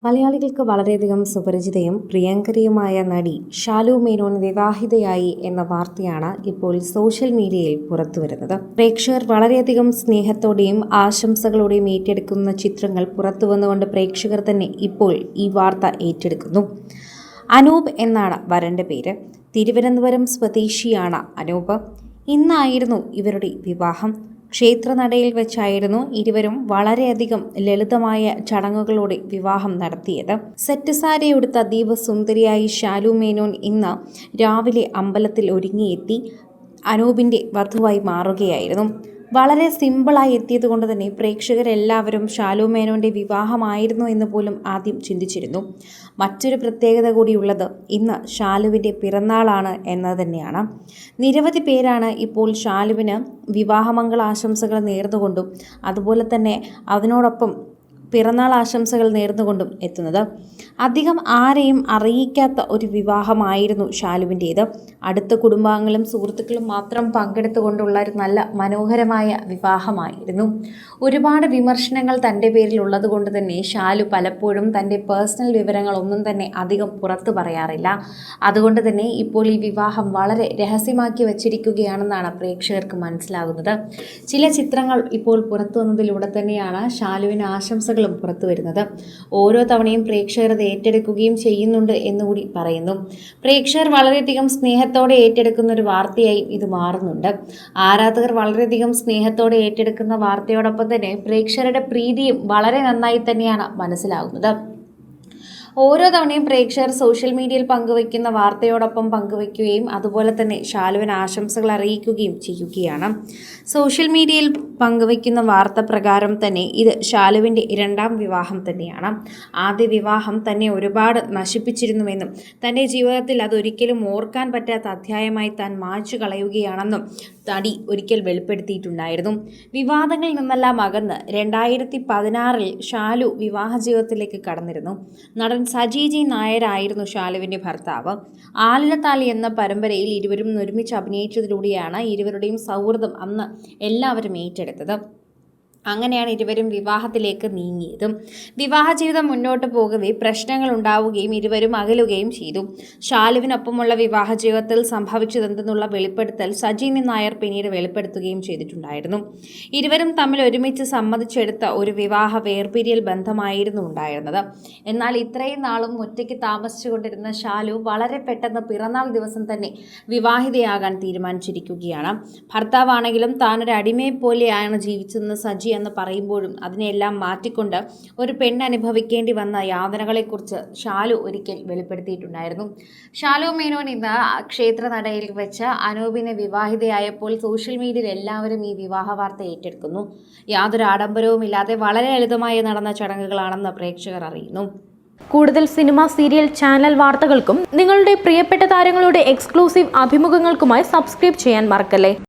മലയാളികൾക്ക് വളരെയധികം സുപരിചിതയും പ്രിയങ്കരിയുമായ നടി ഷാലു മേനോൻ വിവാഹിതയായി എന്ന വാർത്തയാണ് ഇപ്പോൾ സോഷ്യൽ മീഡിയയിൽ പുറത്തുവരുന്നത്. പ്രേക്ഷകർ വളരെയധികം സ്നേഹത്തോടെയും ആശംസകളോടെയും ഏറ്റെടുക്കുന്ന ചിത്രങ്ങൾ പുറത്തുവന്നുകൊണ്ട് പ്രേക്ഷകർ തന്നെ ഇപ്പോൾ ഈ വാർത്ത ഏറ്റെടുക്കുന്നു. അനൂപ് എന്നാണ് വരന്റെ പേര്. തിരുവനന്തപുരം സ്വദേശിയാണ് അനൂപ്. ഇന്നായിരുന്നു ഇവരുടെ വിവാഹം. ക്ഷേത്രനടയിൽ വെച്ചായിരുന്നു ഇരുവരും വളരെയധികം ലളിതമായ ചടങ്ങുകളോടെ വിവാഹം നടത്തിയത്. സെറ്റ് സാരിയുടുത്ത അതീവ സുന്ദരിയായി ഷാലു മേനോൻ ഇന്ന് രാവിലെ അമ്പലത്തിൽ ഒരുങ്ങിയെത്തി അനൂപിൻ്റെ വധുവായി മാറുകയായിരുന്നു. വളരെ സിമ്പിളായി എത്തിയത് കൊണ്ട് തന്നെ പ്രേക്ഷകരെല്ലാവരും ഷാലു മേനോൻ്റെ വിവാഹമായിരുന്നു എന്ന് പോലും ആദ്യം ചിന്തിച്ചിരുന്നു. മറ്റൊരു പ്രത്യേകത കൂടിയുള്ളത് ഇന്ന് ഷാലുവിൻ്റെ പിറന്നാളാണ് എന്നത് തന്നെയാണ്. നിരവധി പേരാണ് ഇപ്പോൾ ഷാലുവിന് വിവാഹമംഗളാശംസകൾ നേർന്നുകൊണ്ടും അതുപോലെ തന്നെ അതിനോടൊപ്പം പിറന്നാൾ ആശംസകൾ നേർന്നുകൊണ്ടും എത്തുന്നത്. അധികം ആരെയും അറിയിക്കാത്ത ഒരു വിവാഹമായിരുന്നു ഷാലുവിൻ്റേത്. അടുത്ത കുടുംബാംഗങ്ങളും സുഹൃത്തുക്കളും മാത്രം പങ്കെടുത്തുകൊണ്ടുള്ള ഒരു നല്ല മനോഹരമായ വിവാഹമായിരുന്നു. ഒരുപാട് വിമർശനങ്ങൾ തൻ്റെ പേരിൽ ഉള്ളത് കൊണ്ട് തന്നെ ഷാലു പലപ്പോഴും തൻ്റെ പേഴ്സണൽ വിവരങ്ങളൊന്നും തന്നെ അധികം പുറത്തു പറയാറില്ല. അതുകൊണ്ട് തന്നെ ഇപ്പോൾ ഈ വിവാഹം വളരെ രഹസ്യമാക്കി വച്ചിരിക്കുകയാണെന്നാണ് പ്രേക്ഷകർക്ക് മനസ്സിലാകുന്നത്. ചില ചിത്രങ്ങൾ ഇപ്പോൾ പുറത്തു വന്നതിലൂടെ തന്നെയാണ് ഷാലുവിന് ആശംസകൾ പുറത്തു വരുന്നത്. ഓരോ തവണയും പ്രേക്ഷകർ അത് ഏറ്റെടുക്കുകയും ചെയ്യുന്നുണ്ട് എന്നുകൂടി പറയുന്നു. പ്രേക്ഷകർ വളരെയധികം സ്നേഹത്തോടെ ഏറ്റെടുക്കുന്ന ഒരു വാർത്തയായി ഇത് മാറുന്നുണ്ട്. ആരാധകർ വളരെയധികം സ്നേഹത്തോടെ ഏറ്റെടുക്കുന്ന വാർത്തയോടൊപ്പം തന്നെ പ്രേക്ഷകരുടെ പ്രീതിയും വളരെ നന്നായി തന്നെയാണ് മനസ്സിലാകുന്നത്. ഓരോ തവണയും പ്രേക്ഷകർ സോഷ്യൽ മീഡിയയിൽ പങ്കുവയ്ക്കുന്ന വാർത്തയോടൊപ്പം പങ്കുവയ്ക്കുകയും അതുപോലെ തന്നെ ഷാലുവിന് ആശംസകൾ അറിയിക്കുകയും ചെയ്യുകയാണ്. സോഷ്യൽ മീഡിയയിൽ പങ്കുവയ്ക്കുന്ന വാർത്ത പ്രകാരം തന്നെ ഇത് ഷാലുവിൻ്റെ രണ്ടാം വിവാഹം തന്നെയാണ്. ആദ്യ വിവാഹം തന്നെ ഒരുപാട് നശിപ്പിച്ചിരുന്നുവെന്നും തൻ്റെ ജീവിതത്തിൽ അതൊരിക്കലും ഓർക്കാൻ പറ്റാത്ത അധ്യായമായി താൻ മായ്ച്ചു കളയുകയാണെന്നും നടി ഒരിക്കൽ വെളിപ്പെടുത്തിയിട്ടുണ്ടായിരുന്നു. വിവാദങ്ങളിൽ നിന്നെല്ലാം അകന്ന് 2016 ഷാലു വിവാഹ ജീവിതത്തിലേക്ക് കടന്നിരുന്നു. നടൻ സജി ജി നായരായിരുന്നു ഷാലുവിൻ്റെ ഭർത്താവ്. ആലിലത്താലി എന്ന പരമ്പരയിൽ ഇരുവരും ഒരുമിച്ച് അഭിനയിച്ചതിലൂടെയാണ് ഇരുവരുടെയും സൗഹൃദം അന്ന് എല്ലാവരും ഏറ്റെടുത്തത്. അങ്ങനെയാണ് ഇരുവരും വിവാഹത്തിലേക്ക് നീങ്ങിയതും. വിവാഹ ജീവിതം മുന്നോട്ട് പോകവേ പ്രശ്നങ്ങൾ ഉണ്ടാവുകയും ഇരുവരും അകലുകയും ചെയ്തു. ഷാലുവിനൊപ്പമുള്ള വിവാഹ ജീവിതത്തിൽ സംഭവിച്ചതെന്തെന്നുള്ള വെളിപ്പെടുത്തൽ സജി നായർ പിന്നീട് വെളിപ്പെടുത്തുകയും ചെയ്തിട്ടുണ്ടായിരുന്നു. ഇരുവരും തമ്മിൽ ഒരുമിച്ച് സമ്മതിച്ചെടുത്ത ഒരു വിവാഹ വേർപിരിയൽ ബന്ധമായിരുന്നു ഉണ്ടായിരുന്നത്. എന്നാൽ ഇത്രയും നാളും ഒറ്റയ്ക്ക് താമസിച്ചുകൊണ്ടിരുന്ന ഷാലു വളരെ പെട്ടെന്ന് പിറന്നാൾ ദിവസം തന്നെ വിവാഹിതയാകാൻ തീരുമാനിച്ചിരിക്കുകയാണ്. ഭർത്താവാണെങ്കിലും താനൊരു അടിമയെ പോലെയാണ് ജീവിച്ചതെന്ന് സജി എന്ന് പറയുമ്പോഴും അതിനെല്ലാം മാറ്റിക്കൊണ്ട് ഒരു പെണ്ണ് അനുഭവിക്കേണ്ടി വന്ന യാതനകളെക്കുറിച്ച് ഷാലു ഒരിക്കൽ വെളിപ്പെടുത്തിയിട്ടുണ്ടായിരുന്നു. ഷാലു മേനോൻ ഇന്ന് ക്ഷേത്രനടയിൽ വെച്ച് അനൂപിനെ വിവാഹിതയായപ്പോൾ സോഷ്യൽ മീഡിയയിൽ എല്ലാവരും ഈ വിവാഹ വാർത്ത ഏറ്റെടുക്കുന്നു. യാതൊരു ആഡംബരവും ഇല്ലാതെ വളരെ ലളിതമായി നടന്ന ചടങ്ങുകളാണെന്ന് പ്രേക്ഷകർ അറിയുന്നു. കൂടുതൽ സിനിമ, സീരിയൽ, ചാനൽ വാർത്തകൾക്കും നിങ്ങളുടെ പ്രിയപ്പെട്ട താരങ്ങളുടെ എക്സ്ക്ലൂസീവ് അഭിമുഖങ്ങൾക്കുമായി സബ്സ്ക്രൈബ് ചെയ്യാൻ മറക്കല്ലേ.